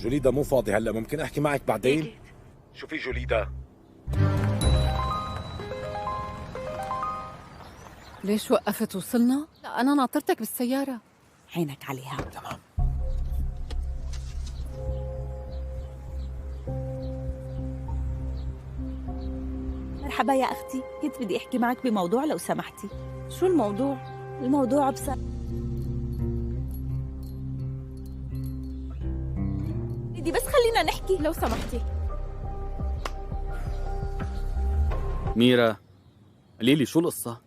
جوليدا مو فاضي هلا، ممكن احكي معك بعدين؟ شوفي جوليدا، ليش وقفت؟ وصلنا؟ لا أنا ناطرتك بالسيارة. عينك عليها. تمام. مرحبا يا أختي، كنت بدي أحكي معك بموضوع لو سمحتي. شو الموضوع؟ الموضوع بدي بس خلينا نحكي لو سمحتي. ميرا، قوليلي شو القصة؟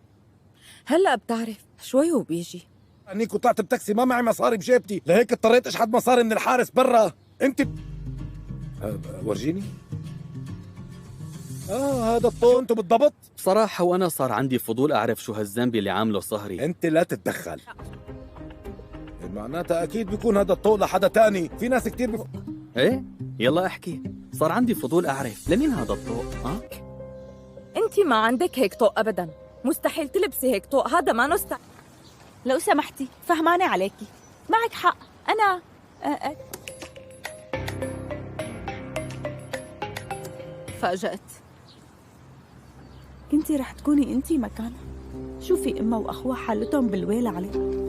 هلأ بتعرف شوي وبيجي. اني طلعت بتاكسي ما معي مصاري بجيبتي، لهيك اضطريت اشحد مصاري من الحارس برا. انت ورجيني. هذا الطو انتو بالضبط؟ بصراحة وأنا صار عندي فضول أعرف شو هالذنب اللي عامله صهري. انت لا تتدخل. معناتها اكيد بيكون هذا الطو لحدا تاني، في ناس كتير إيه؟ يلا احكي، صار عندي فضول أعرف لمين هذا الطوق؟ انت ما عندك هيك طوق ابدا، مستحيل تلبسي هيك طوق، هذا ما نستع. لو سمحتي، فهمانة عليكي، معك حق. أنا فاجأت. كنتي رح تكوني انتي مكانها. شوفي امها واخوها حالتهم بالويلة عليها.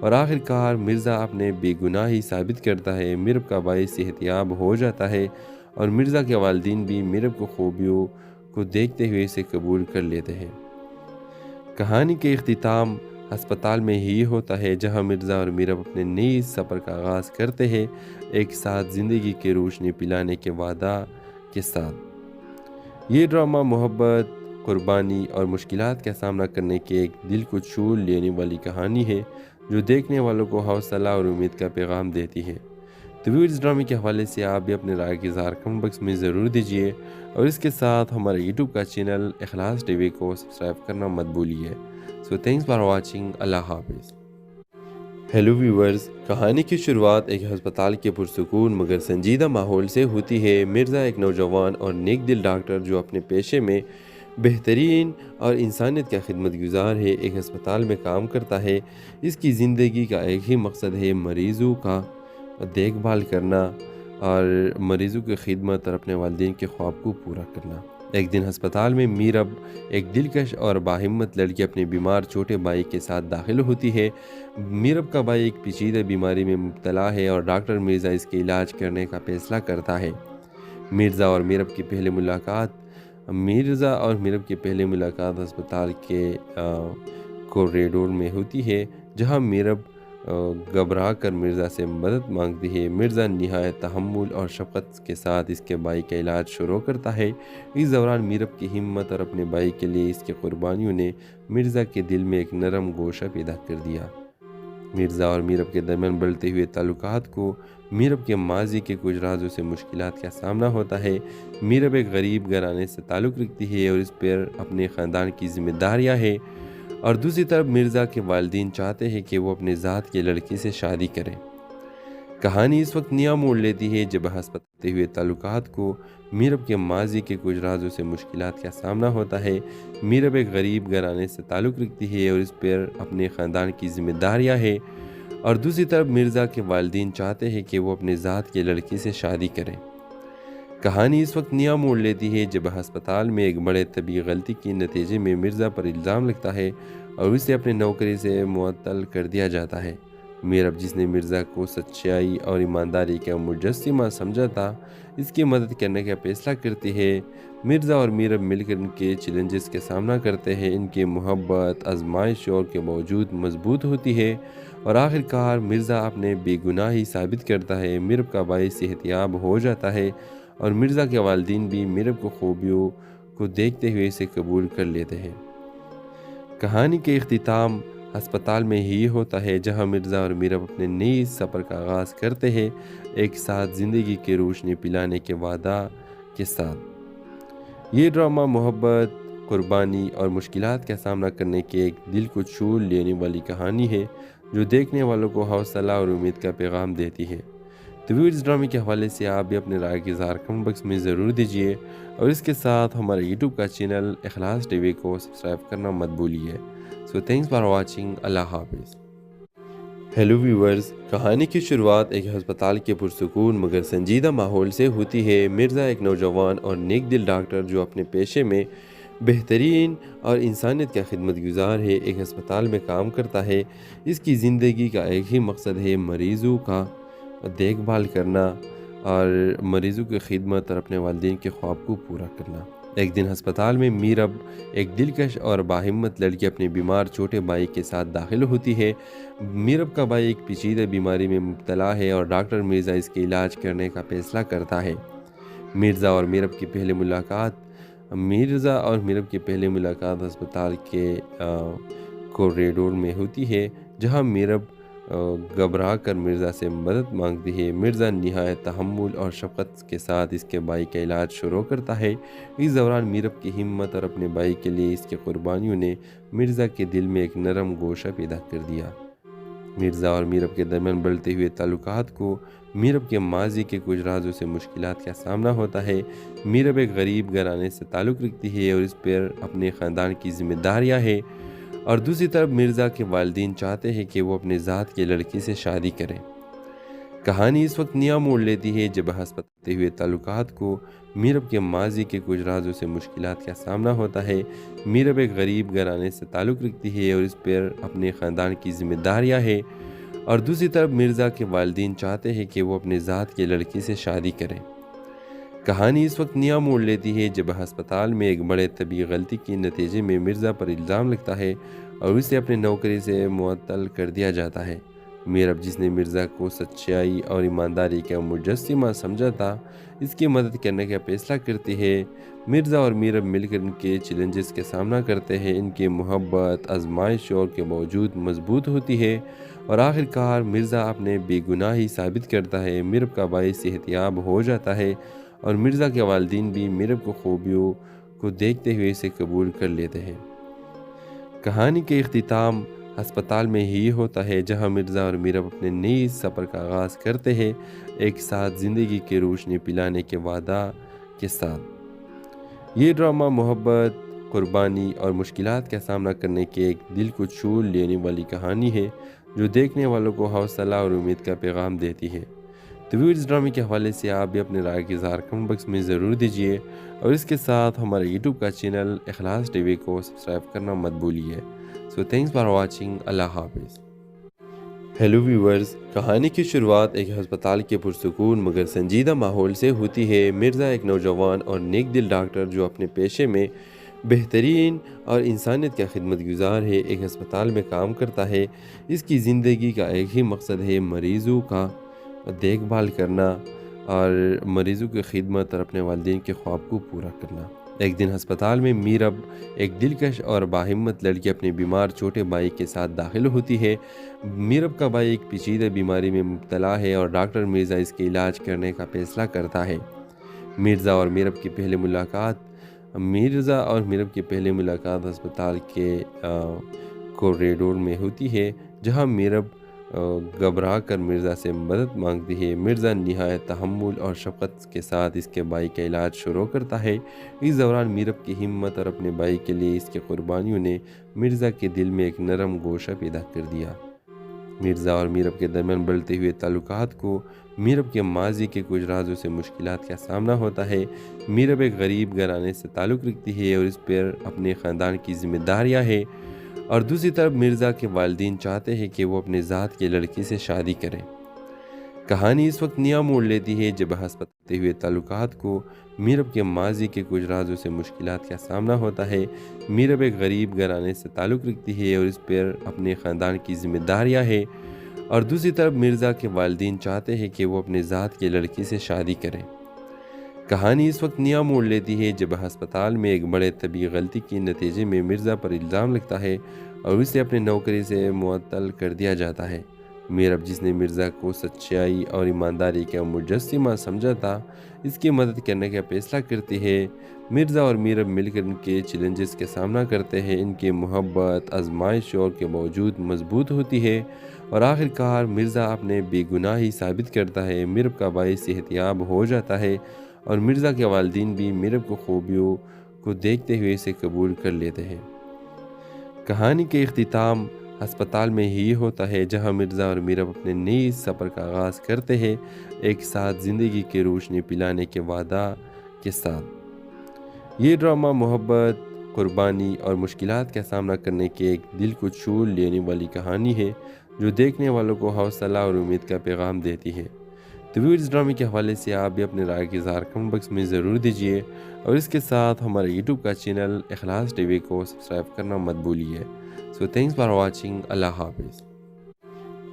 اور آخر کار مرزا اپنے بے گناہی ثابت کرتا ہے، میرب کا بھائی صحت یاب ہو جاتا ہے اور مرزا کے والدین بھی میرب کو خوبیوں کو دیکھتے ہوئے اسے قبول کر لیتے ہیں۔ کہانی کے اختتام ہسپتال میں ہی ہوتا ہے، جہاں مرزا اور میرب اپنے نئی سفر کا آغاز کرتے ہیں، ایک ساتھ زندگی کی روشنی پلانے کے وعدہ کے ساتھ۔ یہ ڈرامہ محبت، قربانی اور مشکلات کا سامنا کرنے کے ایک دل کو چھو لینے والی کہانی ہے، جو دیکھنے والوں کو حوصلہ اور امید کا پیغام دیتی ہے۔ تو اس ڈرامے کے حوالے سے آپ بھی اپنے رائے کے اظہار کمنٹ باکس میں ضرور دیجیے، اور اس کے ساتھ ہمارے یوٹیوب کا چینل اخلاص ٹی وی کو سبسکرائب کرنا مت بھولیے۔ سو تھینکس فار واچنگ، اللہ حافظ۔ ہیلو ویورز، کہانی کی شروعات ایک ہسپتال کے پرسکون مگر سنجیدہ ماحول سے ہوتی ہے۔ مرزا ایک نوجوان اور نیک دل ڈاکٹر جو اپنے پیشے میں بہترین اور انسانیت کا خدمت گزار ہے، ایک ہسپتال میں کام کرتا ہے۔ اس کی زندگی کا ایک ہی مقصد ہے، مریضوں کا دیکھ بھال کرنا اور مریضوں کی خدمت اور اپنے والدین کے خواب کو پورا کرنا۔ ایک دن ہسپتال میں میرب، ایک دلکش اور باہمت لڑکی، اپنے بیمار چھوٹے بھائی کے ساتھ داخل ہوتی ہے۔ میرب کا بھائی ایک پیچیدہ بیماری میں مبتلا ہے اور ڈاکٹر مرزا اس کے علاج کرنے کا فیصلہ کرتا ہے۔ مرزا اور میرب کی پہلی ملاقات ہسپتال کے کوریڈور میں ہوتی ہے، جہاں میرب گھبرا کر مرزا سے مدد مانگتی ہے۔ مرزا نہایت تحمل اور شفقت کے ساتھ اس کے بھائی کا علاج شروع کرتا ہے۔ اس دوران میرب کی ہمت اور اپنے بھائی کے لیے اس کی قربانیوں نے مرزا کے دل میں ایک نرم گوشہ پیدا کر دیا۔ مرزا اور میرب کے درمیان بڑھتے ہوئے تعلقات کو میرب کے ماضی کے کچھ رازوں سے مشکلات کا سامنا ہوتا ہے۔ میرب ایک غریب گھرانے سے تعلق رکھتی ہے اور اس پر اپنے خاندان کی ذمہ داریاں ہیں، اور دوسری طرف مرزا کے والدین چاہتے ہیں کہ وہ اپنے ذات کے لڑکی سے شادی کریں۔ کہانی اس وقت نیا موڑ لیتی ہے جب ہسپتال ہوئے تعلقات کو میرب کے ماضی کے کچھ رازوں سے مشکلات کا سامنا ہوتا ہے۔ میرب ایک غریب گھرانے سے تعلق رکھتی ہے اور اس پر اپنے خاندان کی ذمہ داریاں ہیں، اور دوسری طرف مرزا کے والدین چاہتے ہیں کہ وہ اپنے ذات کے لڑکی سے شادی کریں۔ کہانی اس وقت نیا موڑ لیتی ہے جب ہسپتال میں ایک بڑے طبی غلطی کے نتیجے میں مرزا پر الزام لگتا ہے اور اسے اپنے نوکری سے معطل کر دیا جاتا ہے۔ میرب، جس نے مرزا کو سچائی اور ایمانداری کا مجسمہ سمجھا تھا، اس کی مدد کرنے کا فیصلہ کرتی ہے۔ مرزا اور میرب مل کر ان کے چیلنجز کا سامنا کرتے ہیں۔ ان کی محبت آزمائشوں کے باوجود مضبوط ہوتی ہے، اور آخر کار مرزا اپنے بے گناہی ثابت کرتا ہے۔ میرب کا بھائی صحت یاب ہو جاتا ہے اور مرزا کے والدین بھی میرب کو خوبیوں کو دیکھتے ہوئے اسے قبول کر لیتے ہیں۔ کہانی کے اختتام ہسپتال میں ہی ہوتا ہے، جہاں مرزا اور میرب اپنے نئی سفر کا آغاز کرتے ہیں، ایک ساتھ زندگی کی روشنی پلانے کے وعدہ کے ساتھ۔ یہ ڈرامہ محبت، قربانی اور مشکلات کا سامنا کرنے کے ایک دل کو چھو لینے والی کہانی ہے، جو دیکھنے والوں کو حوصلہ اور امید کا پیغام دیتی ہے۔ تو اس ڈرامے کے حوالے سے آپ بھی اپنے رائے کے اظہار کمنٹ باکس میں ضرور دیجیے، اور اس کے ساتھ ہمارے یوٹیوب کا چینل اخلاص ٹی وی کو سبسکرائب کرنا مت بھولیے۔ سو تھینکس فار واچنگ، اللہ حافظ۔ ہیلو ویورز، کہانی کی شروعات ایک ہسپتال کے پرسکون مگر سنجیدہ ماحول سے ہوتی ہے۔ مرزا ایک نوجوان اور نیک دل ڈاکٹر جو اپنے پیشے میں بہترین اور انسانیت کا خدمت گزار ہے، ایک ہسپتال میں کام کرتا ہے۔ اس کی زندگی کا ایک ہی مقصد ہے، مریضوں کا دیکھ بھال کرنا اور مریضوں کی خدمت اور اپنے والدین کے خواب کو پورا کرنا۔ ایک دن ہسپتال میں میرب، ایک دلکش اور باہمت لڑکی، اپنے بیمار چھوٹے بھائی کے ساتھ داخل ہوتی ہے۔ میرب کا بھائی ایک پیچیدہ بیماری میں مبتلا ہے اور ڈاکٹر مرزا اس کے علاج کرنے کا فیصلہ کرتا ہے۔ مرزا اور میرب کی پہلی ملاقات ہسپتال کے کوریڈور میں ہوتی ہے، جہاں میرب گھبرا کر مرزا سے مدد مانگتی ہے۔ مرزا نہایت تحمل اور شفقت کے ساتھ اس کے بھائی کا علاج شروع کرتا ہے۔ اس دوران میرب کی ہمت اور اپنے بھائی کے لیے اس کی قربانیوں نے مرزا کے دل میں ایک نرم گوشہ پیدا کر دیا۔ مرزا اور میرب کے درمیان بڑھتے ہوئے تعلقات کو میرب کے ماضی کے کچھ رازوں سے مشکلات کا سامنا ہوتا ہے۔ میرب ایک غریب گھرانے سے تعلق رکھتی ہے اور اس پر اپنے خاندان کی ذمہ داریاں ہیں، اور دوسری طرف مرزا کے والدین چاہتے ہیں کہ وہ اپنے ذات کے لڑکی سے شادی کریں۔ کہانی اس وقت نیا موڑ لیتی ہے جب ہسپتال ہوئے تعلقات کو میرب کے ماضی کے کچھ رازوں سے مشکلات کا سامنا ہوتا ہے۔ میرب ایک غریب گھرانے سے تعلق رکھتی ہے اور اس پر اپنے خاندان کی ذمہ داریاں ہیں، اور دوسری طرف مرزا کے والدین چاہتے ہیں کہ وہ اپنے ذات کے لڑکی سے شادی کریں۔ کہانی اس وقت نیا موڑ لیتی ہے جب ہسپتال میں ایک بڑے طبی غلطی کے نتیجے میں مرزا پر الزام لگتا ہے اور اسے اپنے نوکری سے معطل کر دیا جاتا ہے۔ میرب، جس نے مرزا کو سچائی اور ایمانداری کا مجسمہ سمجھا تھا، اس کی مدد کرنے کا فیصلہ کرتی ہے۔ مرزا اور میرب مل کر ان کے چیلنجز کا سامنا کرتے ہیں۔ ان کی محبت آزمائش اور کے باوجود مضبوط ہوتی ہے اور آخر کار مرزا اپنے بے گناہی ثابت کرتا ہے۔ میرب کا بھائی صحت یاب ہو جاتا ہے اور مرزا کے والدین بھی میرب کو خوبیوں کو دیکھتے ہوئے اسے قبول کر لیتے ہیں۔ کہانی کے اختتام ہسپتال میں ہی ہوتا ہے، جہاں مرزا اور میرب اپنے نئی سفر کا آغاز کرتے ہیں، ایک ساتھ زندگی کی روشنی پلانے کے وعدہ کے ساتھ۔ یہ ڈرامہ محبت، قربانی اور مشکلات کا سامنا کرنے کی ایک دل کو چھو لینے والی کہانی ہے، جو دیکھنے والوں کو حوصلہ اور امید کا پیغام دیتی ہے۔ تو اس ڈرامے کے حوالے سے آپ بھی اپنے رائے کا اظہار کمنٹ باکس میں ضرور دیجیے، اور اس کے ساتھ ہمارے یوٹیوب کا چینل اخلاص ٹی وی کو سبسکرائب کرنا مت بھولیے۔ سو تھینکس فار واچنگ۔ اللہ حافظ۔ ہیلو ویورز، کہانی کی شروعات ایک ہسپتال کے پرسکون مگر سنجیدہ ماحول سے ہوتی ہے۔ مرزا ایک نوجوان اور نیک دل ڈاکٹر جو اپنے پیشے میں بہترین اور انسانیت کا خدمت گزار ہے، ایک ہسپتال میں کام کرتا ہے۔ اس کی زندگی کا ایک ہی مقصد ہے، مریضوں کا دیکھ بھال کرنا اور مریضوں کی خدمت اور اپنے والدین کے خواب کو پورا کرنا۔ ایک دن ہسپتال میں میرب، ایک دلکش اور باہمت لڑکی، اپنے بیمار چھوٹے بھائی کے ساتھ داخل ہوتی ہے۔ میرب کا بھائی ایک پیچیدہ بیماری میں مبتلا ہے اور ڈاکٹر مرزا اس کے علاج کرنے کا فیصلہ کرتا ہے۔ مرزا اور میرب کی پہلی ملاقات ہسپتال کے کوریڈور میں ہوتی ہے، جہاں میرب گھبرا کر مرزا سے مدد مانگتی ہے۔ مرزا نہایت تحمل اور شفقت کے ساتھ اس کے بھائی کا علاج شروع کرتا ہے۔ اس دوران میرب کی ہمت اور اپنے بھائی کے لیے اس کی قربانیوں نے مرزا کے دل میں ایک نرم گوشہ پیدا کر دیا۔ مرزا اور میرب کے درمیان بڑھتے ہوئے تعلقات کو میرب کے ماضی کے کچھ رازوں سے مشکلات کا سامنا ہوتا ہے۔ میرب ایک غریب گھرانے سے تعلق رکھتی ہے اور اس پر اپنے خاندان کی ذمہ داریاں ہیں، اور دوسری طرف مرزا کے والدین چاہتے ہیں کہ وہ اپنے ذات کی لڑکی سے شادی کریں۔ کہانی اس وقت نیا موڑ لیتی ہے جب ہسپتال ہوئے تعلقات کو میرب کے ماضی کے کچھ رازوں سے مشکلات کا سامنا ہوتا ہے۔ میرب ایک غریب گھرانے سے تعلق رکھتی ہے اور اس پر اپنے خاندان کی ذمہ داریاں ہیں، اور دوسری طرف مرزا کے والدین چاہتے ہیں کہ وہ اپنے ذات کی لڑکی سے شادی کریں۔ کہانی اس وقت نیا موڑ لیتی ہے جب ہسپتال میں ایک بڑے طبی غلطی کے نتیجے میں مرزا پر الزام لگتا ہے اور اسے اپنے نوکری سے معطل کر دیا جاتا ہے۔ میرب، جس نے مرزا کو سچائی اور ایمانداری کا مجسمہ سمجھا تھا، اس کی مدد کرنے کا فیصلہ کرتی ہے۔ مرزا اور میرب مل کر ان کے چیلنجز کا سامنا کرتے ہیں۔ ان کی محبت آزمائش اور کے باوجود مضبوط ہوتی ہے اور آخر کار مرزا اپنے بے گناہی ثابت کرتا ہے۔ میرب کا بھائی صحت یاب ہو جاتا ہے اور مرزا کے والدین بھی میرب کو خوبیوں کو دیکھتے ہوئے اسے قبول کر لیتے ہیں۔ کہانی کے اختتام ہسپتال میں ہی ہوتا ہے، جہاں مرزا اور میرب اپنے نئی سفر کا آغاز کرتے ہیں، ایک ساتھ زندگی کی روشنی پلانے کے وعدہ کے ساتھ۔ یہ ڈرامہ محبت، قربانی اور مشکلات کا سامنا کرنے کی ایک دل کو چھو لینے والی کہانی ہے، جو دیکھنے والوں کو حوصلہ اور امید کا پیغام دیتی ہے۔ تو اس ڈرامے کے حوالے سے آپ بھی اپنے رائے کا اظہار کمنٹ باکس میں ضرور دیجیے، اور اس کے ساتھ ہمارے یوٹیوب کا چینل اخلاص ٹی وی کو سبسکرائب کرنا مت بھولیے۔ سو تھینکس فار واچنگ۔ اللہ حافظ۔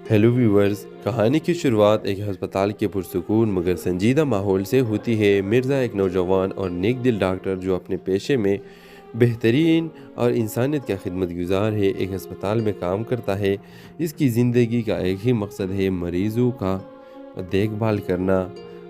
ہیلو ویورز، کہانی کی شروعات ایک ہسپتال کے پرسکون مگر سنجیدہ ماحول سے ہوتی ہے۔ مرزا ایک نوجوان اور نیک دل ڈاکٹر جو اپنے پیشے میں بہترین اور انسانیت کا خدمت گزار ہے، ایک ہسپتال میں کام کرتا ہے۔ اس کی زندگی کا ایک ہی مقصد ہے، مریضوں کا دیکھ بھال کرنا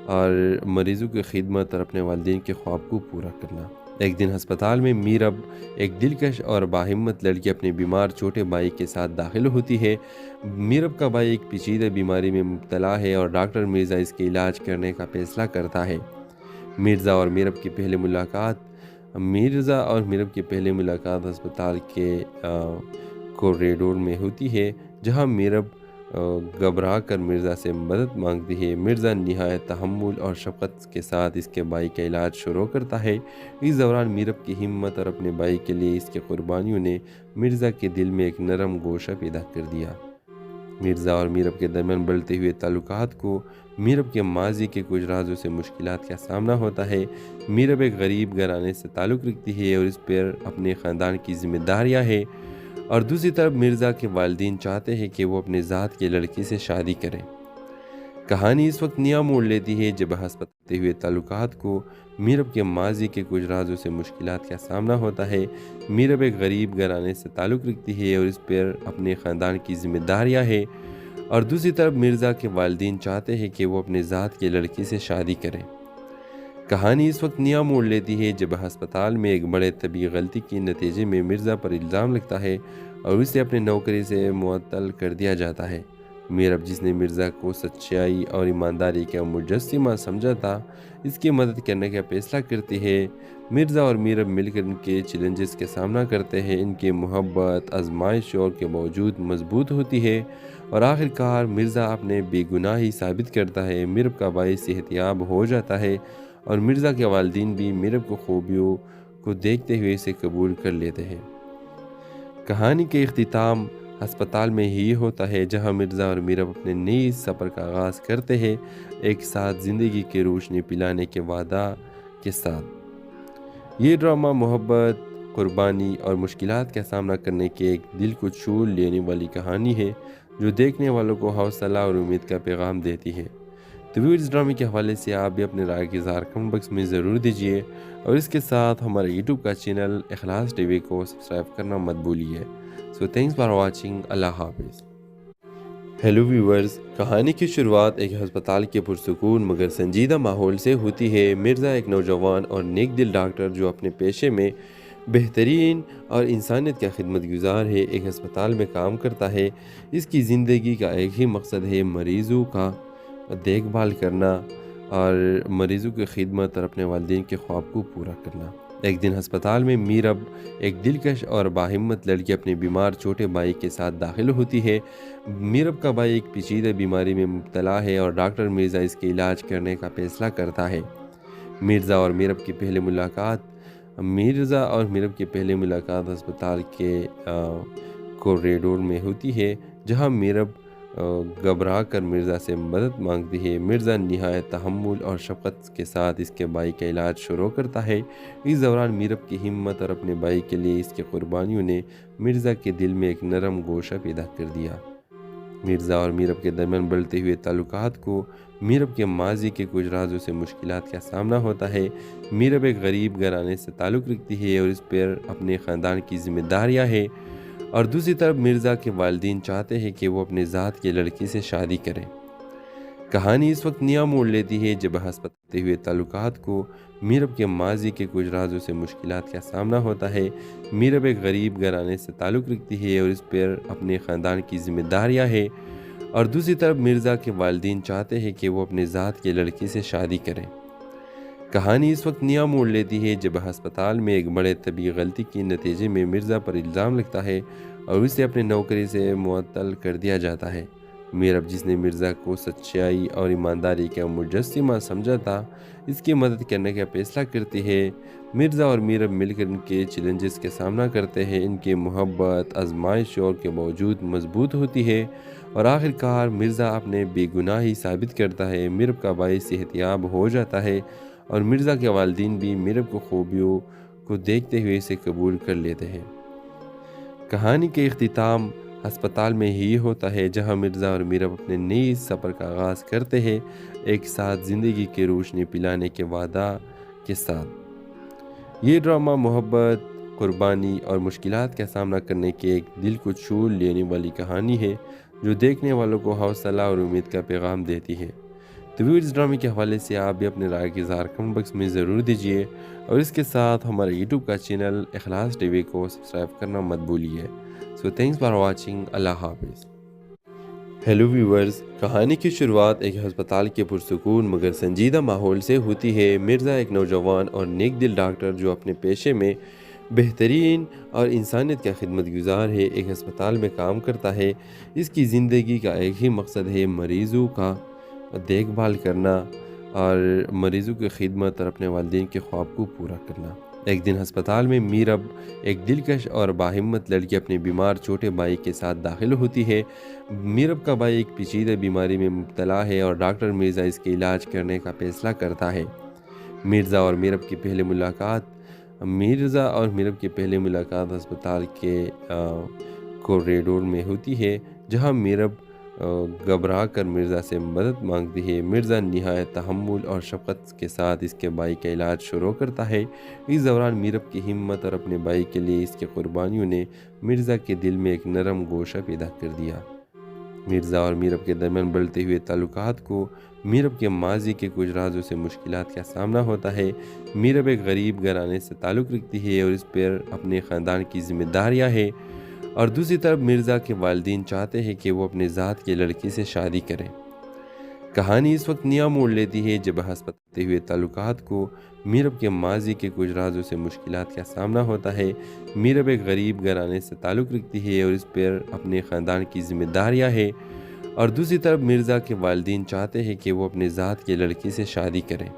اور مریضوں کی خدمت اور اپنے والدین کے خواب کو پورا کرنا۔ ایک دن ہسپتال میں میرب، ایک دلکش اور باہمت لڑکی، اپنے بیمار چھوٹے بھائی کے ساتھ داخل ہوتی ہے۔ میرب کا بھائی ایک پیچیدہ بیماری میں مبتلا ہے اور ڈاکٹر مرزا اس کے علاج کرنے کا فیصلہ کرتا ہے۔ مرزا اور میرب کی پہلی ملاقات ہسپتال کے کوریڈور میں ہوتی ہے، جہاں میرب گھبرا کر مرزا سے مدد مانگتی ہے۔ مرزا نہایت تحمل اور شفقت کے ساتھ اس کے بھائی کا علاج شروع کرتا ہے۔ اس دوران میرب کی ہمت اور اپنے بھائی کے لیے اس کی قربانیوں نے مرزا کے دل میں ایک نرم گوشہ پیدا کر دیا۔ مرزا اور میرب کے درمیان بڑھتے ہوئے تعلقات کو میرب کے ماضی کے کچھ رازوں سے مشکلات کا سامنا ہوتا ہے۔ میرب ایک غریب گھرانے سے تعلق رکھتی ہے اور اس پر اپنے خاندان کی ذمہ داریاں ہیں، اور دوسری طرف مرزا کے والدین چاہتے ہیں کہ وہ اپنے ذات کے لڑکی سے شادی کریں۔ کہانی اس وقت نیا موڑ لیتی ہے جب ہسپتال ہوئے تعلقات کو میرب کے ماضی کے کچھ رازوں سے مشکلات کا سامنا ہوتا ہے۔ میرب ایک غریب گھرانے سے تعلق رکھتی ہے اور اس پر اپنے خاندان کی ذمہ داریاں ہیں، اور دوسری طرف مرزا کے والدین چاہتے ہیں کہ وہ اپنے ذات کے لڑکی سے شادی کریں۔ کہانی اس وقت نیا موڑ لیتی ہے جب ہسپتال میں ایک بڑے طبی غلطی کے نتیجے میں مرزا پر الزام لگتا ہے اور اسے اپنے نوکری سے معطل کر دیا جاتا ہے۔ میرب، جس نے مرزا کو سچائی اور ایمانداری کا مجسمہ سمجھا تھا، اس کی مدد کرنے کا فیصلہ کرتی ہے۔ مرزا اور میرب مل کر ان کے چیلنجز کا سامنا کرتے ہیں۔ ان کی محبت آزمائشوں کے باوجود مضبوط ہوتی ہے، اور آخر کار مرزا اپنے بے گناہی ثابت کرتا ہے۔ میرب کا بھائی صحت یاب ہو جاتا ہے، اور مرزا کے والدین بھی میرب کو خوبیوں کو دیکھتے ہوئے اسے قبول کر لیتے ہیں۔ کہانی کے اختتام ہسپتال میں ہی ہوتا ہے، جہاں مرزا اور میرب اپنے نئی سفر کا آغاز کرتے ہیں، ایک ساتھ زندگی کی روشنی پلانے کے وعدہ کے ساتھ۔ یہ ڈرامہ محبت، قربانی اور مشکلات کا سامنا کرنے کی ایک دل کو چھو لینے والی کہانی ہے، جو دیکھنے والوں کو حوصلہ اور امید کا پیغام دیتی ہے۔ تو اس ڈرامے کے حوالے سے آپ بھی اپنے رائے کے اظہار کمنٹ باکس میں ضرور دیجیے، اور اس کے ساتھ ہمارے یوٹیوب کا چینل اخلاص ٹی وی کو سبسکرائب کرنا مت بھولیے۔ سو تھینکس فار واچنگ۔ اللہ حافظ۔ ہیلو ویورز، کہانی کی شروعات ایک ہسپتال کے پرسکون مگر سنجیدہ ماحول سے ہوتی ہے۔ مرزا ایک نوجوان اور نیک دل ڈاکٹر جو اپنے پیشے میں بہترین اور انسانیت کا خدمت گزار ہے، ایک ہسپتال میں کام کرتا ہے۔ اس کی زندگی کا ایک ہی مقصد ہے، مریضوں کا دیکھ بھال کرنا اور مریضوں کی خدمت اور اپنے والدین کے خواب کو پورا کرنا۔ ایک دن ہسپتال میں میرب، ایک دلکش اور باہمت لڑکی، اپنے بیمار چھوٹے بھائی کے ساتھ داخل ہوتی ہے۔ میرب کا بھائی ایک پیچیدہ بیماری میں مبتلا ہے، اور ڈاکٹر مرزا اس کے علاج کرنے کا فیصلہ کرتا ہے۔ مرزا اور میرب کی پہلی ملاقات ہسپتال کے کوریڈور میں ہوتی ہے، جہاں میرب گھبرا کر مرزا سے مدد مانگتی ہے۔ مرزا نہایت تحمل اور شفقت کے ساتھ اس کے بھائی کا علاج شروع کرتا ہے۔ اس دوران میرب کی ہمت اور اپنے بھائی کے لیے اس کی قربانیوں نے مرزا کے دل میں ایک نرم گوشہ پیدا کر دیا۔ مرزا اور میرب کے درمیان بڑھتے ہوئے تعلقات کو میرب کے ماضی کے کچھ رازوں سے مشکلات کا سامنا ہوتا ہے۔ میرب ایک غریب گھرانے سے تعلق رکھتی ہے، اور اس پر اپنے خاندان کی ذمہ داریاں ہیں، اور دوسری طرف مرزا کے والدین چاہتے ہیں کہ وہ اپنے ذات کے لڑکی سے شادی کریں۔ کہانی اس وقت نیا موڑ لیتی ہے جب ہسپتال ہوئے تعلقات کو میرب کے ماضی کے کچھ رازوں سے مشکلات کا سامنا ہوتا ہے۔ میرب ایک غریب گھرانے سے تعلق رکھتی ہے، اور اس پر اپنے خاندان کی ذمہ داریاں ہیں، اور دوسری طرف مرزا کے والدین چاہتے ہیں کہ وہ اپنے ذات کے لڑکی سے شادی کریں۔ کہانی اس وقت نیا موڑ لیتی ہے جب ہسپتال میں ایک بڑے طبی غلطی کے نتیجے میں مرزا پر الزام لگتا ہے اور اسے اپنے نوکری سے معطل کر دیا جاتا ہے۔ میرب، جس نے مرزا کو سچائی اور ایمانداری کا مجسمہ سمجھا تھا، اس کی مدد کرنے کا فیصلہ کرتی ہے۔ مرزا اور میرب مل کر ان کے چیلنجز کا سامنا کرتے ہیں۔ ان کی محبت آزمائشوں کے باوجود مضبوط ہوتی ہے، اور آخر کار مرزا اپنے بے گناہی ثابت کرتا ہے۔ میرب کا بھائی صحت یاب ہو جاتا ہے، اور مرزا کے والدین بھی میرب کو خوبیوں کو دیکھتے ہوئے اسے قبول کر لیتے ہیں۔ کہانی کے اختتام ہسپتال میں ہی ہوتا ہے، جہاں مرزا اور میرب اپنے نئی سفر کا آغاز کرتے ہیں، ایک ساتھ زندگی کی روشنی پلانے کے وعدہ کے ساتھ۔ یہ ڈرامہ محبت، قربانی اور مشکلات کا سامنا کرنے کی ایک دل کو چھو لینے والی کہانی ہے، جو دیکھنے والوں کو حوصلہ اور امید کا پیغام دیتی ہے۔ تو اس ڈرامے کے حوالے سے آپ بھی اپنے رائے کے اظہار کمنٹ باکس میں ضرور دیجیے، اور اس کے ساتھ ہمارے یوٹیوب کا چینل اخلاص ٹی وی کو سبسکرائب کرنا مت بھولیے۔ سو تھینکس فار واچنگ۔ اللہ حافظ۔ ہیلو ویورز، کہانی کی شروعات ایک ہسپتال کے پرسکون مگر سنجیدہ ماحول سے ہوتی ہے۔ مرزا ایک نوجوان اور نیک دل ڈاکٹر جو اپنے پیشے میں بہترین اور انسانیت کا خدمت گزار ہے، ایک ہسپتال میں کام کرتا ہے۔ اس کی زندگی کا ایک ہی مقصد ہے، مریضوں کا دیکھ بھال کرنا اور مریضوں کی خدمت اور اپنے والدین کے خواب کو پورا کرنا۔ ایک دن ہسپتال میں میرب ایک دلکش اور باہمت لڑکی اپنے بیمار چھوٹے بھائی کے ساتھ داخل ہوتی ہے۔ میرب کا بھائی ایک پیچیدہ بیماری میں مبتلا ہے اور ڈاکٹر مرزا اس کے علاج کرنے کا فیصلہ کرتا ہے۔ مرزا اور میرب کی پہلی ملاقات ہسپتال کے کوریڈور میں ہوتی ہے، جہاں میرب گھبرا کر مرزا سے مدد مانگتی ہے۔ مرزا نہایت تحمل اور شفقت کے ساتھ اس کے بھائی کا علاج شروع کرتا ہے۔ اس دوران میرب کی ہمت اور اپنے بھائی کے لیے اس کی قربانیوں نے مرزا کے دل میں ایک نرم گوشہ پیدا کر دیا۔ مرزا اور میرب کے درمیان بڑھتے ہوئے تعلقات کو میرب کے ماضی کے کچھ رازوں سے مشکلات کا سامنا ہوتا ہے۔ میرب ایک غریب گھرانے سے تعلق رکھتی ہے اور اس پر اپنے خاندان کی ذمہ داریاں ہیں، اور دوسری طرف مرزا کے والدین چاہتے ہیں کہ وہ اپنے ذات کے لڑکی سے شادی کریں۔ کہانی اس وقت نیا موڑ لیتی ہے جب ہسپتال ہوئے تعلقات کو میرب کے ماضی کے کچھ رازوں سے مشکلات کا سامنا ہوتا ہے۔ میرب ایک غریب گھرانے سے تعلق رکھتی ہے اور اس پر اپنے خاندان کی ذمہ داریاں ہیں، اور دوسری طرف مرزا کے والدین چاہتے ہیں کہ وہ اپنے ذات کے لڑکی سے شادی کریں۔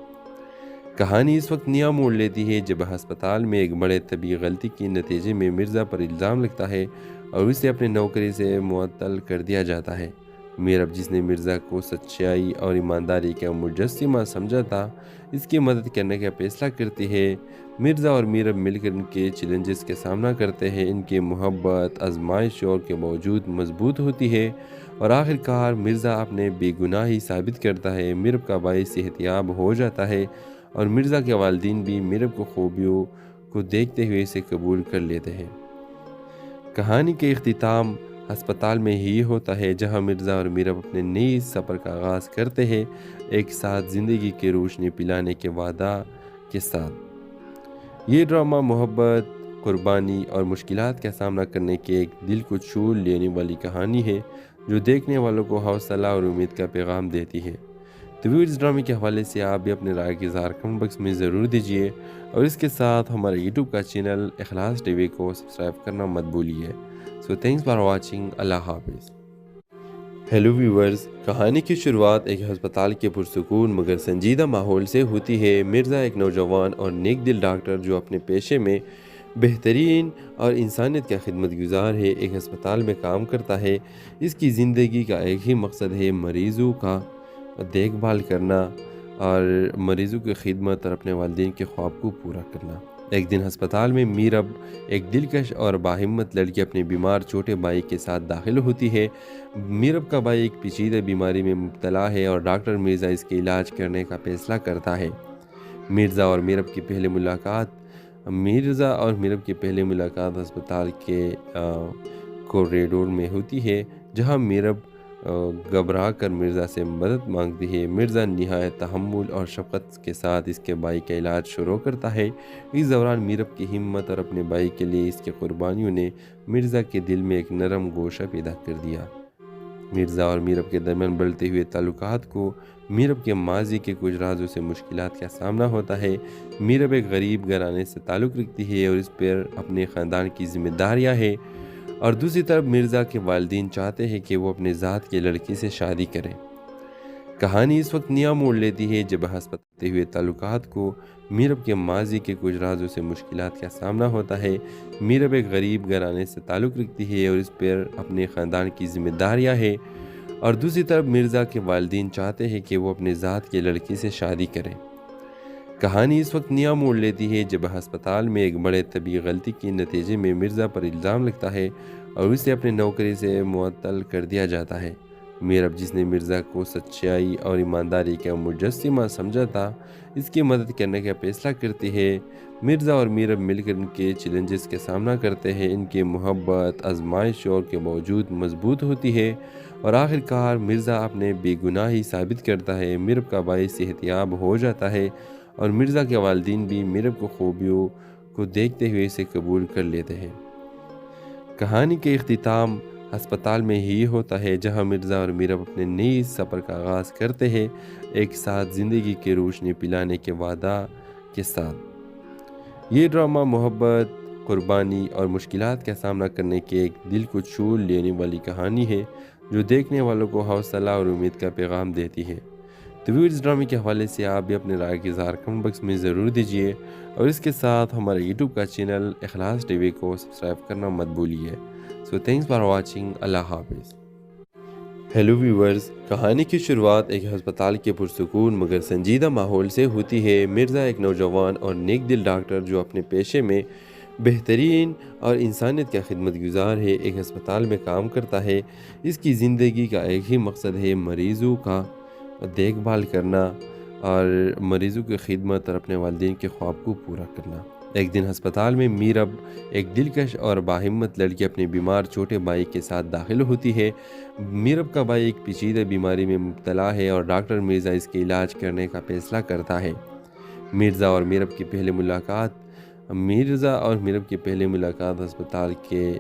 کہانی اس وقت نیا موڑ لیتی ہے جب ہسپتال میں ایک بڑے طبی غلطی کے نتیجے میں مرزا پر الزام لگتا ہے اور اسے اپنے نوکری سے معطل کر دیا جاتا ہے۔ میرب، جس نے مرزا کو سچائی اور ایمانداری کا مجسمہ سمجھا تھا، اس کی مدد کرنے کا فیصلہ کرتی ہے۔ مرزا اور میرب مل کر ان کے چیلنجز کا سامنا کرتے ہیں۔ ان کی محبت آزمائشوں کے باوجود مضبوط ہوتی ہے، اور آخر کار مرزا اپنے بے گناہی ثابت کرتا ہے۔ میرب کا بھائی صحت یاب ہو جاتا ہے، اور مرزا کے والدین بھی میرب کو خوبیوں کو دیکھتے ہوئے اسے قبول کر لیتے ہیں۔ کہانی کے اختتام ہسپتال میں ہی ہوتا ہے، جہاں مرزا اور میرب اپنے نئے سفر کا آغاز کرتے ہیں، ایک ساتھ زندگی کی روشنی پلانے کے وعدہ کے ساتھ۔ یہ ڈرامہ محبت، قربانی اور مشکلات کا سامنا کرنے کے ایک دل کو چھو لینے والی کہانی ہے، جو دیکھنے والوں کو حوصلہ اور امید کا پیغام دیتی ہے۔ تو اس ڈرامے کے حوالے سے آپ بھی اپنے رائے کے اظہار کمنٹ باکس میں ضرور دیجیے، اور اس کے ساتھ ہمارے یوٹیوب کا چینل اخلاص ٹی وی کو سبسکرائب کرنا مت بھولیے۔ سو تھینکس فار واچنگ۔ اللہ حافظ۔ ہیلو ویورز، کہانی کی شروعات ایک ہسپتال کے پرسکون مگر سنجیدہ ماحول سے ہوتی ہے۔ مرزا ایک نوجوان اور نیک دل ڈاکٹر جو اپنے پیشے میں بہترین اور انسانیت کا خدمت گزار ہے، ایک ہسپتال میں کام کرتا ہے۔ اس کی زندگی کا ایک ہی مقصد ہے، مریضوں کا دیکھ بھال کرنا اور مریضوں کی خدمت اور اپنے والدین کے خواب کو پورا کرنا۔ ایک دن ہسپتال میں میرب ایک دلکش اور باہمت لڑکی اپنے بیمار چھوٹے بھائی کے ساتھ داخل ہوتی ہے۔ میرب کا بھائی ایک پیچیدہ بیماری میں مبتلا ہے، اور ڈاکٹر مرزا اس کے علاج کرنے کا فیصلہ کرتا ہے۔ مرزا اور میرب کی پہلی ملاقات ہسپتال کے کوریڈور میں ہوتی ہے، جہاں میرب گھبرا کر مرزا سے مدد مانگتی ہے۔ مرزا نہایت تحمل اور شفقت کے ساتھ اس کے بھائی کا علاج شروع کرتا ہے۔ اس دوران میرب کی ہمت اور اپنے بھائی کے لیے اس کی قربانیوں نے مرزا کے دل میں ایک نرم گوشہ پیدا کر دیا۔ مرزا اور میرب کے درمیان بڑھتے ہوئے تعلقات کو میرب کے ماضی کے کچھ رازوں سے مشکلات کا سامنا ہوتا ہے۔ میرب ایک غریب گھرانے سے تعلق رکھتی ہے اور اس پر اپنے خاندان کی ذمہ داریاں ہیں، اور دوسری طرف مرزا کے والدین چاہتے ہیں کہ وہ اپنے ذات کے لڑکی سے شادی کریں۔ کہانی اس وقت نیا موڑ لیتی ہے جب ہسپتال ہوئے تعلقات کو میرب کے ماضی کے کچھ رازوں سے مشکلات کا سامنا ہوتا ہے۔ میرب ایک غریب گھرانے سے تعلق رکھتی ہے اور اس پر اپنے خاندان کی ذمہ داریاں ہیں، اور دوسری طرف مرزا کے والدین چاہتے ہیں کہ وہ اپنے ذات کے لڑکی سے شادی کریں۔ کہانی اس وقت نیا موڑ لیتی ہے جب ہسپتال میں ایک بڑے طبی غلطی کے نتیجے میں مرزا پر الزام لگتا ہے اور اسے اپنے نوکری سے معطل کر دیا جاتا ہے۔ میرب، جس نے مرزا کو سچائی اور ایمانداری کا مجسمہ سمجھا تھا، اس کی مدد کرنے کا فیصلہ کرتی ہے۔ مرزا اور میرب مل کر ان کے چیلنجز کا سامنا کرتے ہیں۔ ان کی محبت آزمائشوں کے باوجود مضبوط ہوتی ہے، اور آخر کار مرزا اپنے بے گناہی ثابت کرتا ہے۔ میرب کا بھائی صحت یاب ہو جاتا ہے، اور مرزا کے والدین بھی میرب کو خوبیوں کو دیکھتے ہوئے اسے قبول کر لیتے ہیں۔ کہانی کے اختتام ہسپتال میں ہی ہوتا ہے، جہاں مرزا اور میرب اپنے نئے سفر کا آغاز کرتے ہیں، ایک ساتھ زندگی کی روشنی پلانے کے وعدہ کے ساتھ۔ یہ ڈرامہ محبت، قربانی اور مشکلات کا سامنا کرنے کے ایک دل کو چھو لینے والی کہانی ہے، جو دیکھنے والوں کو حوصلہ اور امید کا پیغام دیتی ہے۔ تو ویورز ڈرامے کے حوالے سے آپ بھی اپنے رائے کے اظہار کمنٹ باکس میں ضرور دیجیے اور اس کے ساتھ ہمارے یوٹیوب کا چینل اخلاص ٹی وی کو سبسکرائب کرنا مت بھولیے. سو تھینکس فار واچنگ. اللہ حافظ. ہیلو ویورز، کہانی کی شروعات ایک ہسپتال کے پرسکون مگر سنجیدہ ماحول سے ہوتی ہے. مرزا ایک نوجوان اور نیک دل ڈاکٹر جو اپنے پیشے میں بہترین اور انسانیت کا خدمت گزار ہے، ایک ہسپتال میں کام کرتا ہے. اس کی زندگی کا ایک ہی مقصد ہے، مریضوں کا دیکھ بھال کرنا اور مریضوں کی خدمت اور اپنے والدین کے خواب کو پورا کرنا. ایک دن ہسپتال میں میرب، ایک دلکش اور باہمت لڑکی، اپنے بیمار چھوٹے بھائی کے ساتھ داخل ہوتی ہے. میرب کا بھائی ایک پیچیدہ بیماری میں مبتلا ہے اور ڈاکٹر مرزا اس کے علاج کرنے کا فیصلہ کرتا ہے. مرزا اور میرب کی پہلی ملاقات ہسپتال کے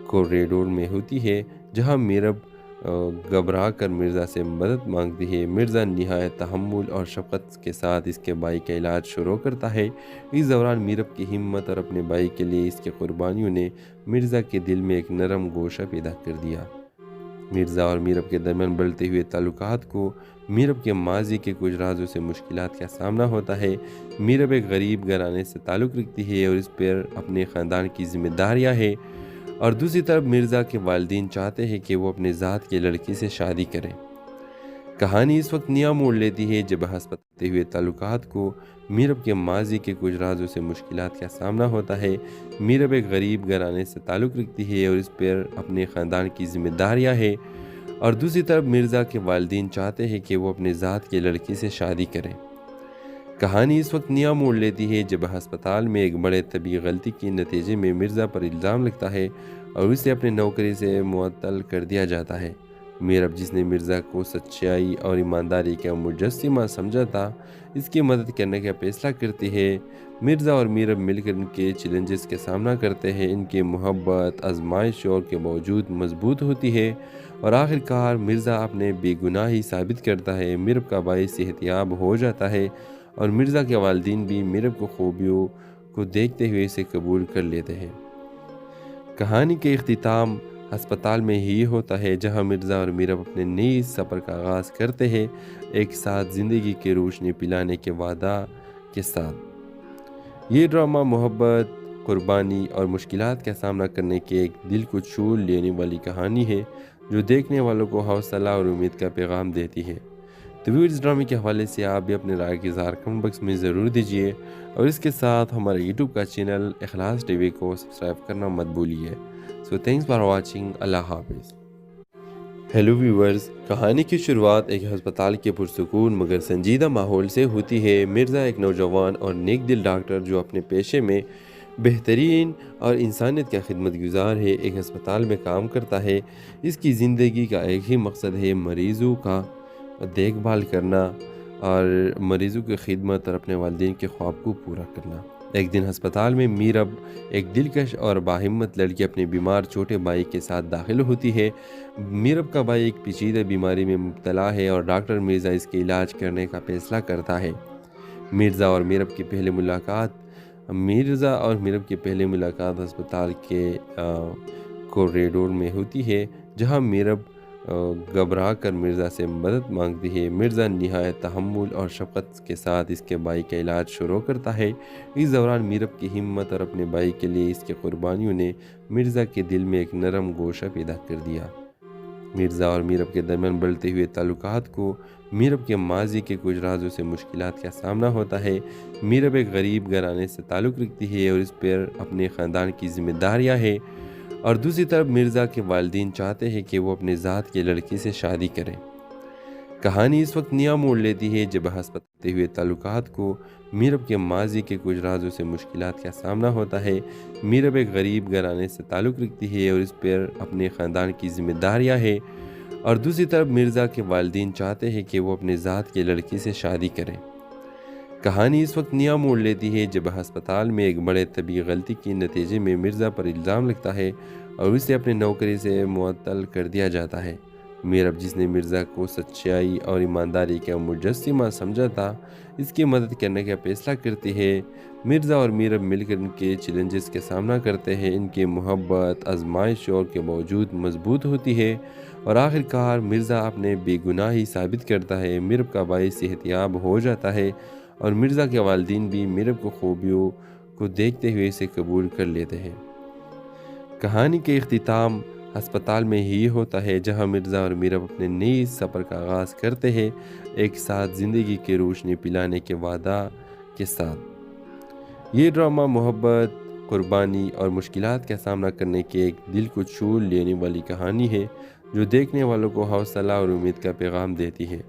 کوریڈور میں ہوتی ہے، جہاں میرب گھبرا کر مرزا سے مدد مانگتی ہے. مرزا نہایت تحمل اور شفقت کے ساتھ اس کے بھائی کا علاج شروع کرتا ہے. اس دوران میرب کی ہمت اور اپنے بھائی کے لیے اس کی قربانیوں نے مرزا کے دل میں ایک نرم گوشہ پیدا کر دیا. مرزا اور میرب کے درمیان بڑھتے ہوئے تعلقات کو میرب کے ماضی کے کچھ رازوں سے مشکلات کا سامنا ہوتا ہے. میرب ایک غریب گھرانے سے تعلق رکھتی ہے اور اس پر اپنے خاندان کی ذمہ داریاں ہیں، اور دوسری طرف مرزا کے والدین چاہتے ہیں کہ وہ اپنے ذات کے لڑکی سے شادی کریں. کہانی اس وقت نیا موڑ لیتی ہے جب ہسپتال ہوئے تعلقات کو میرب کے ماضی کے کچھ رازوں سے مشکلات کا سامنا ہوتا ہے. میرب ایک غریب گھرانے سے تعلق رکھتی ہے اور اس پر اپنے خاندان کی ذمہ داریاں ہیں، اور دوسری طرف مرزا کے والدین چاہتے ہیں کہ وہ اپنے ذات کے لڑکی سے شادی کریں. کہانی اس وقت نیا موڑ لیتی ہے جب ہسپتال میں ایک بڑے طبی غلطی کے نتیجے میں مرزا پر الزام لگتا ہے اور اسے اپنی نوکری سے معطل کر دیا جاتا ہے. میرب، جس نے مرزا کو سچائی اور ایمانداری کا مجسمہ سمجھا تھا، اس کی مدد کرنے کا فیصلہ کرتی ہے. مرزا اور میرب مل کر ان کے چیلنجز کا سامنا کرتے ہیں. ان کی محبت آزمائشوں کے باوجود مضبوط ہوتی ہے اور آخر کار مرزا اپنے بے گناہی ثابت کرتا ہے. میرب کا بھائی صحت یاب ہو جاتا ہے اور مرزا کے والدین بھی میرب کو خوبیوں کو دیکھتے ہوئے اسے قبول کر لیتے ہیں. کہانی کے اختتام ہسپتال میں ہی ہوتا ہے، جہاں مرزا اور میرب اپنے نئی سفر کا آغاز کرتے ہیں، ایک ساتھ زندگی کی روشنی پلانے کے وعدہ کے ساتھ. یہ ڈرامہ محبت، قربانی اور مشکلات کا سامنا کرنے کے ایک دل کو چھو لینے والی کہانی ہے، جو دیکھنے والوں کو حوصلہ اور امید کا پیغام دیتی ہے. تو ویورز، ڈرامے کے حوالے سے آپ بھی اپنے رائے کے اظہار کمنٹ باکس میں ضرور دیجیے اور اس کے ساتھ ہمارے یوٹیوب کا چینل اخلاص ٹی وی کو سبسکرائب کرنا مت بھولیے. سو تھینکس فار واچنگ. اللہ حافظ. ہیلو ویورز، کہانی کی شروعات ایک ہسپتال کے پرسکون مگر سنجیدہ ماحول سے ہوتی ہے. مرزا ایک نوجوان اور نیک دل ڈاکٹر جو اپنے پیشے میں بہترین اور انسانیت کا خدمت گزار ہے، ایک ہسپتال میں کام کرتا ہے. اس کی زندگی کا ایک ہی مقصد ہے، مریضوں کا دیکھ بھال کرنا اور مریضوں کی خدمت اور اپنے والدین کے خواب کو پورا کرنا. ایک دن ہسپتال میں میرب، ایک دلکش اور باہمت لڑکی، اپنے بیمار چھوٹے بھائی کے ساتھ داخل ہوتی ہے. میرب کا بھائی ایک پیچیدہ بیماری میں مبتلا ہے اور ڈاکٹر مرزا اس کے علاج کرنے کا فیصلہ کرتا ہے. مرزا اور میرب کی پہلی ملاقات ہسپتال کے کوریڈور میں ہوتی ہے، جہاں میرب گھبرا کر مرزا سے مدد مانگتی ہے. مرزا نہایت تحمل اور شفقت کے ساتھ اس کے بھائی کا علاج شروع کرتا ہے. اس دوران میرب کی ہمت اور اپنے بھائی کے لیے اس کی قربانیوں نے مرزا کے دل میں ایک نرم گوشہ پیدا کر دیا. مرزا اور میرب کے درمیان بڑھتے ہوئے تعلقات کو میرب کے ماضی کے کچھ رازوں سے مشکلات کا سامنا ہوتا ہے. میرب ایک غریب گھرانے سے تعلق رکھتی ہے اور اس پر اپنے خاندان کی ذمہ داریاں ہیں، اور دوسری طرف مرزا کے والدین چاہتے ہیں کہ وہ اپنے ذات کے لڑکی سے شادی کریں. کہانی اس وقت نیا موڑ لیتی ہے جب ہسپتال ہوئے تعلقات کو میرب کے ماضی کے کچھ رازوں سے مشکلات کا سامنا ہوتا ہے. میرب ایک غریب گھرانے سے تعلق رکھتی ہے اور اس پر اپنے خاندان کی ذمہ داریاں ہیں، اور دوسری طرف مرزا کے والدین چاہتے ہیں کہ وہ اپنے ذات کے لڑکی سے شادی کریں. کہانی اس وقت نیا موڑ لیتی ہے جب ہسپتال میں ایک بڑے طبی غلطی کے نتیجے میں مرزا پر الزام لگتا ہے اور اسے اپنی نوکری سے معطل کر دیا جاتا ہے. میرب، جس نے مرزا کو سچائی اور ایمانداری کا مجسمہ سمجھا تھا، اس کی مدد کرنے کا فیصلہ کرتی ہے. مرزا اور میرب مل کر ان کے چیلنجز کا سامنا کرتے ہیں. ان کی محبت آزمائشوں کے باوجود مضبوط ہوتی ہے اور آخر کار مرزا اپنے بے گناہی ثابت کرتا ہے، میرب کا بھائی صحت یاب ہو جاتا ہے اور مرزا کے والدین بھی میرب کو خوبیوں کو دیکھتے ہوئے اسے قبول کر لیتے ہیں۔ کہانی کے اختتام ہسپتال میں ہی ہوتا ہے، جہاں مرزا اور میرب اپنے نئی سفر کا آغاز کرتے ہیں، ایک ساتھ زندگی کی روشنی پلانے کے وعدہ کے ساتھ۔ یہ ڈرامہ محبت، قربانی اور مشکلات کا سامنا کرنے کی ایک دل کو چھو لینے والی کہانی ہے، جو دیکھنے والوں کو حوصلہ اور امید کا پیغام دیتی ہے۔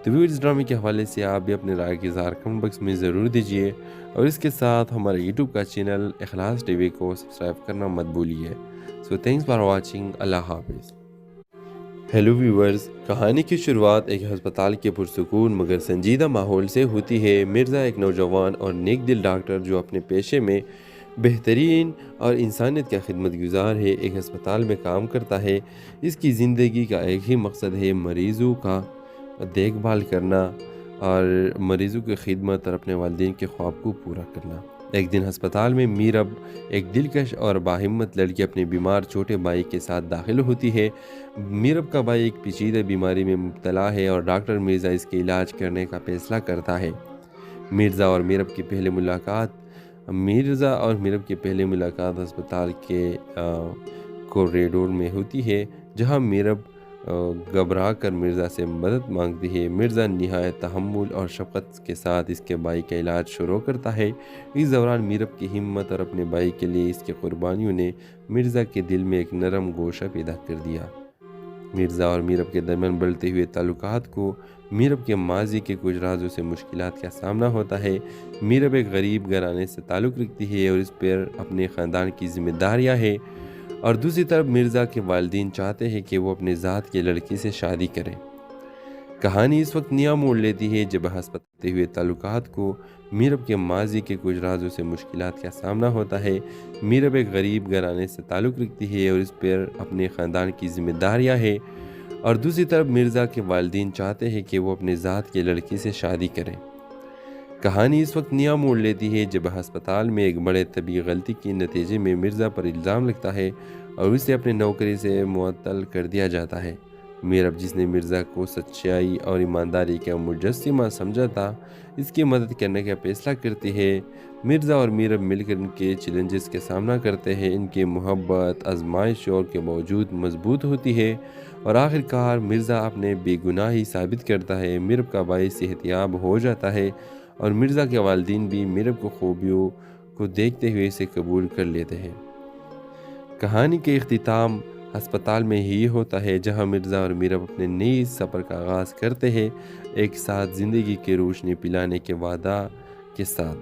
تو ویو اس ڈرامے کے حوالے سے آپ بھی اپنے رائے کا اظہار کمنٹ باکس میں ضرور دیجیے، اور اس کے ساتھ ہمارے یوٹیوب کا چینل اخلاص ٹی وی کو سبسکرائب کرنا مت بھولیے۔ سو تھینکس فار واچنگ، اللہ حافظ۔ ہیلو ویورز، کہانی کی شروعات ایک ہسپتال کے پرسکون مگر سنجیدہ ماحول سے ہوتی ہے۔ مرزا ایک نوجوان اور نیک دل ڈاکٹر جو اپنے پیشے میں بہترین اور انسانیت کا خدمت گزار ہے، ایک ہسپتال میں کام کرتا ہے۔ اس کی زندگی کا ایک ہی مقصد ہے، مریضوں کا دیکھ بھال کرنا اور مریضوں کی خدمت اور اپنے والدین کے خواب کو پورا کرنا۔ ایک دن ہسپتال میں میرب، ایک دلکش اور باہمت لڑکی، اپنے بیمار چھوٹے بھائی کے ساتھ داخل ہوتی ہے۔ میرب کا بھائی ایک پیچیدہ بیماری میں مبتلا ہے اور ڈاکٹر مرزا اس کے علاج کرنے کا فیصلہ کرتا ہے۔ مرزا اور میرب کی پہلی ملاقات ہسپتال کے کوریڈور میں ہوتی ہے، جہاں میرب گھبرا کر مرزا سے مدد مانگتی ہے۔ مرزا نہایت تحمل اور شفقت کے ساتھ اس کے بھائی کا علاج شروع کرتا ہے۔ اس دوران میرب کی ہمت اور اپنے بھائی کے لیے اس کی قربانیوں نے مرزا کے دل میں ایک نرم گوشہ پیدا کر دیا۔ مرزا اور میرب کے درمیان بڑھتے ہوئے تعلقات کو میرب کے ماضی کے کچھ رازوں سے مشکلات کا سامنا ہوتا ہے۔ میرب ایک غریب گھرانے سے تعلق رکھتی ہے اور اس پر اپنے خاندان کی ذمہ داریاں ہیں، اور دوسری طرف مرزا کے والدین چاہتے ہیں کہ وہ اپنے ذات کے لڑکی سے شادی کریں۔ کہانی اس وقت نیا موڑ لیتی ہے جب ہسپتال ہوئے تعلقات کو میرب کے ماضی کے کچھ رازوں سے مشکلات کا سامنا ہوتا ہے۔ میرب ایک غریب گھرانے سے تعلق رکھتی ہے اور اس پر اپنے خاندان کی ذمہ داریاں ہیں، اور دوسری طرف مرزا کے والدین چاہتے ہیں کہ وہ اپنے ذات کے لڑکی سے شادی کریں۔ کہانی اس وقت نیا موڑ لیتی ہے جب ہسپتال میں ایک بڑے طبی غلطی کے نتیجے میں مرزا پر الزام لگتا ہے اور اسے اپنے نوکری سے معطل کر دیا جاتا ہے۔ میرب، جس نے مرزا کو سچائی اور ایمانداری کا مجسمہ سمجھا تھا، اس کی مدد کرنے کا فیصلہ کرتی ہے۔ مرزا اور میرب مل کر ان کے چیلنجز کا سامنا کرتے ہیں۔ ان کی محبت آزمائشوں کے باوجود مضبوط ہوتی ہے، اور آخر کار مرزا اپنے بے گناہی ثابت کرتا ہے۔ میرب کا بھائی صحت یاب ہو جاتا ہے اور مرزا کے والدین بھی میرب کو خوبیوں کو دیکھتے ہوئے اسے قبول کر لیتے ہیں۔ کہانی کے اختتام ہسپتال میں ہی ہوتا ہے، جہاں مرزا اور میرب اپنے نئی سفر کا آغاز کرتے ہیں، ایک ساتھ زندگی کی روشنی پلانے کے وعدہ کے ساتھ۔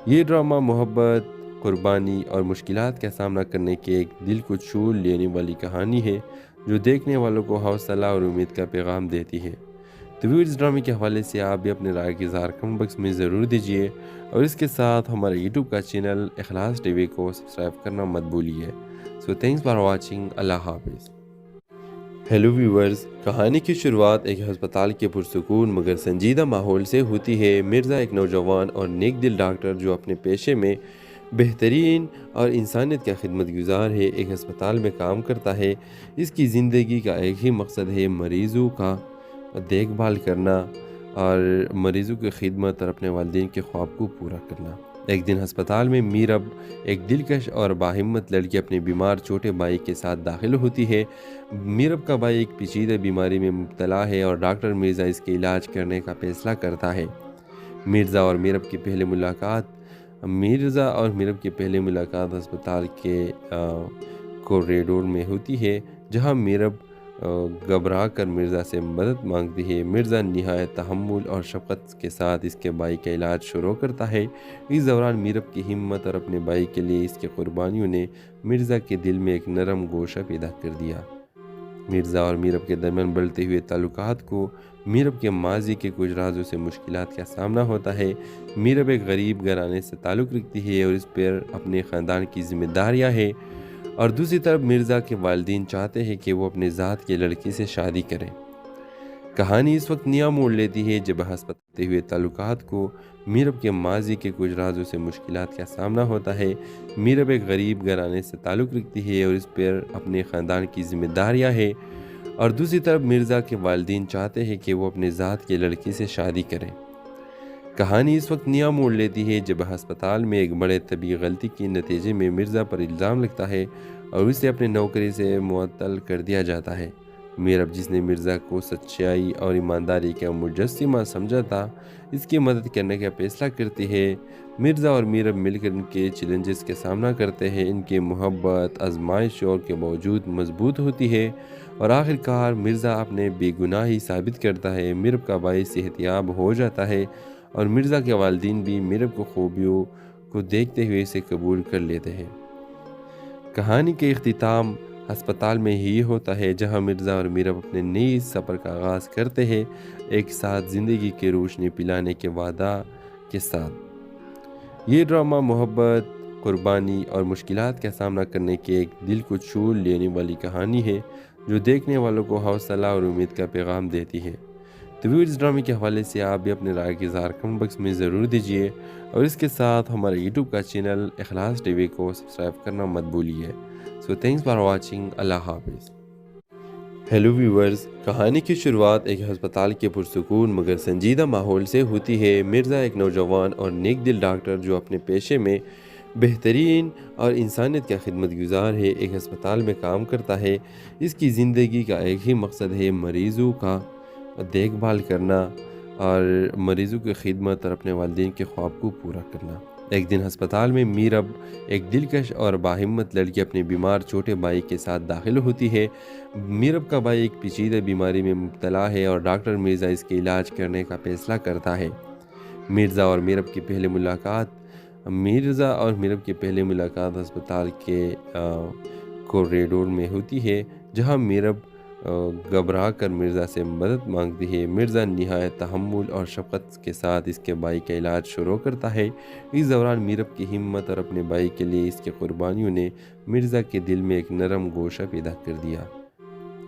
یہ ڈرامہ محبت، قربانی اور مشکلات کا سامنا کرنے کی ایک دل کو چھو لینے والی کہانی ہے، جو دیکھنے والوں کو حوصلہ اور امید کا پیغام دیتی ہے۔ تو ویو اس ڈرامے کے حوالے سے آپ بھی اپنے رائے کا اظہار کمنٹ باکس میں ضرور دیجیے، اور اس کے ساتھ ہمارے یوٹیوب کا چینل اخلاص ٹی وی کو سبسکرائب کرنا مت بھولیے۔ سو تھینکس فار واچنگ، اللہ حافظ۔ ہیلو ویورز، کہانی کی شروعات ایک ہسپتال کے پرسکون مگر سنجیدہ ماحول سے ہوتی ہے۔ مرزا ایک نوجوان اور نیک دل ڈاکٹر جو اپنے پیشے میں بہترین اور انسانیت کا خدمت گزار ہے، ایک ہسپتال میں کام کرتا ہے۔ اس کی زندگی کا ایک ہی مقصد ہے، مریضوں کا دیکھ بھال کرنا اور مریضوں کی خدمت اور اپنے والدین کے خواب کو پورا کرنا۔ ایک دن ہسپتال میں میرب، ایک دلکش اور باہمت لڑکی، اپنے بیمار چھوٹے بھائی کے ساتھ داخل ہوتی ہے۔ میرب کا بھائی ایک پیچیدہ بیماری میں مبتلا ہے اور ڈاکٹر مرزا اس کے علاج کرنے کا فیصلہ کرتا ہے۔ مرزا اور میرب کی پہلی ملاقات ہسپتال کے کوریڈور میں ہوتی ہے، جہاں میرب گھبرا کر مرزا سے مدد مانگتی ہے۔ مرزا نہایت تحمل اور شفقت کے ساتھ اس کے بھائی کا علاج شروع کرتا ہے۔ اس دوران میرب کی ہمت اور اپنے بھائی کے لیے اس کی قربانیوں نے مرزا کے دل میں ایک نرم گوشہ پیدا کر دیا۔ مرزا اور میرب کے درمیان بڑھتے ہوئے تعلقات کو میرب کے ماضی کے کچھ رازوں سے مشکلات کا سامنا ہوتا ہے۔ میرب ایک غریب گھرانے سے تعلق رکھتی ہے اور اس پر اپنے خاندان کی ذمہ داریاں ہیں، اور دوسری طرف مرزا کے والدین چاہتے ہیں کہ وہ اپنے ذات کے لڑکی سے شادی کریں۔ کہانی اس وقت نیا موڑ لیتی ہے جب ہسپتال ہوئے تعلقات کو میرب کے ماضی کے کچھ رازوں سے مشکلات کا سامنا ہوتا ہے۔ میرب ایک غریب گھرانے سے تعلق رکھتی ہے اور اس پر اپنے خاندان کی ذمہ داریاں ہیں، اور دوسری طرف مرزا کے والدین چاہتے ہیں کہ وہ اپنے ذات کے لڑکی سے شادی کریں۔ کہانی اس وقت نیا موڑ لیتی ہے جب ہسپتال میں ایک بڑے طبی غلطی کے نتیجے میں مرزا پر الزام لگتا ہے اور اسے اپنے نوکری سے معطل کر دیا جاتا ہے۔ میرب، جس نے مرزا کو سچائی اور ایمانداری کا مجسمہ سمجھا تھا، اس کی مدد کرنے کا فیصلہ کرتی ہے۔ مرزا اور میرب مل کر ان کے چیلنجز کا سامنا کرتے ہیں۔ ان کی محبت آزمائشوں کے باوجود مضبوط ہوتی ہے اور آخر کار مرزا اپنے بے گناہی ثابت کرتا ہے۔ میرب کا بھائی صحت یاب ہو جاتا ہے اور مرزا کے والدین بھی میرب کو خوبیوں کو دیکھتے ہوئے اسے قبول کر لیتے ہیں۔ کہانی کے اختتام ہسپتال میں ہی ہوتا ہے، جہاں مرزا اور میرب اپنے نئی سفر کا آغاز کرتے ہیں، ایک ساتھ زندگی کی روشنی پلانے کے وعدہ کے ساتھ۔ یہ ڈرامہ محبت، قربانی اور مشکلات کا سامنا کرنے کی ایک دل کو چھو لینے والی کہانی ہے، جو دیکھنے والوں کو حوصلہ اور امید کا پیغام دیتی ہے۔ تو اس ڈرامے کے حوالے سے آپ بھی اپنے رائے کے اظہار کمنٹ باکس میں ضرور دیجیے، اور اس کے ساتھ ہمارے یوٹیوب کا چینل اخلاص ٹی وی کو سبسکرائب کرنا مت بھولیے۔ سو تھینکس فار واچنگ۔ اللہ حافظ۔ ہیلو ویورز، کہانی کی شروعات ایک ہسپتال کے پرسکون مگر سنجیدہ ماحول سے ہوتی ہے۔ مرزا ایک نوجوان اور نیک دل ڈاکٹر جو اپنے پیشے میں بہترین اور انسانیت کا خدمت گزار ہے، ایک ہسپتال میں کام کرتا ہے۔ اس کی زندگی کا ایک ہی مقصد ہے، مریضوں کا دیکھ بھال کرنا اور مریضوں کی خدمت اور اپنے والدین کے خواب کو پورا کرنا۔ ایک دن ہسپتال میں میرب، ایک دلکش اور باہمت لڑکی، اپنے بیمار چھوٹے بھائی کے ساتھ داخل ہوتی ہے۔ میرب کا بھائی ایک پیچیدہ بیماری میں مبتلا ہے اور ڈاکٹر مرزا اس کے علاج کرنے کا فیصلہ کرتا ہے۔ مرزا اور میرب کی پہلی ملاقات ہسپتال کے کوریڈور میں ہوتی ہے، جہاں میرب گھبرا کر مرزا سے مدد مانگتی ہے۔ مرزا نہایت تحمل اور شفقت کے ساتھ اس کے بھائی کا علاج شروع کرتا ہے۔ اس دوران میرب کی ہمت اور اپنے بھائی کے لیے اس کی قربانیوں نے مرزا کے دل میں ایک نرم گوشہ پیدا کر دیا۔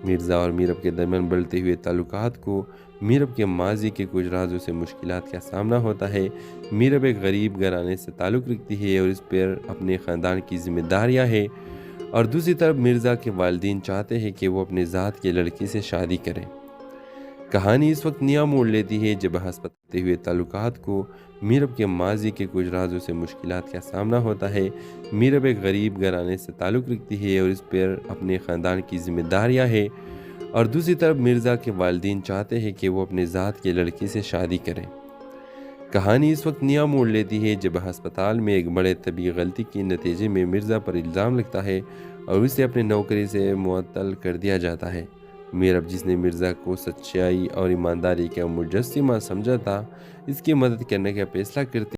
مرزا اور میرب کے درمیان بڑھتے ہوئے تعلقات کو میرب کے ماضی کے کچھ رازوں سے مشکلات کا سامنا ہوتا ہے۔ میرب ایک غریب گھرانے سے تعلق رکھتی ہے اور اس پر اپنے خاندان کی ذمہ داریاں ہیں، اور دوسری طرف مرزا کے والدین چاہتے ہیں کہ وہ اپنے ذات کے لڑکی سے شادی کریں۔ کہانی اس وقت نیا موڑ لیتی ہے جب ہسپتال ہوئے تعلقات کو میرب کے ماضی کے کچھ رازوں سے مشکلات کا سامنا ہوتا ہے۔ میرب ایک غریب گھرانے سے تعلق رکھتی ہے اور اس پر اپنے خاندان کی ذمہ داریاں ہیں، اور دوسری طرف مرزا کے والدین چاہتے ہیں کہ وہ اپنے ذات کے لڑکی سے شادی کریں۔ کہانی اس وقت نیا موڑ لیتی ہے جب ہسپتال میں ایک بڑے طبی غلطی کے نتیجے میں مرزا پر الزام لگتا ہے اور اسے اپنے نوکری سے معطل کر دیا جاتا ہے۔ میرب، جس نے مرزا کو سچائی اور ایمانداری کا مجسمہ سمجھا تھا، اس کی مدد کرنے کا فیصلہ کرتی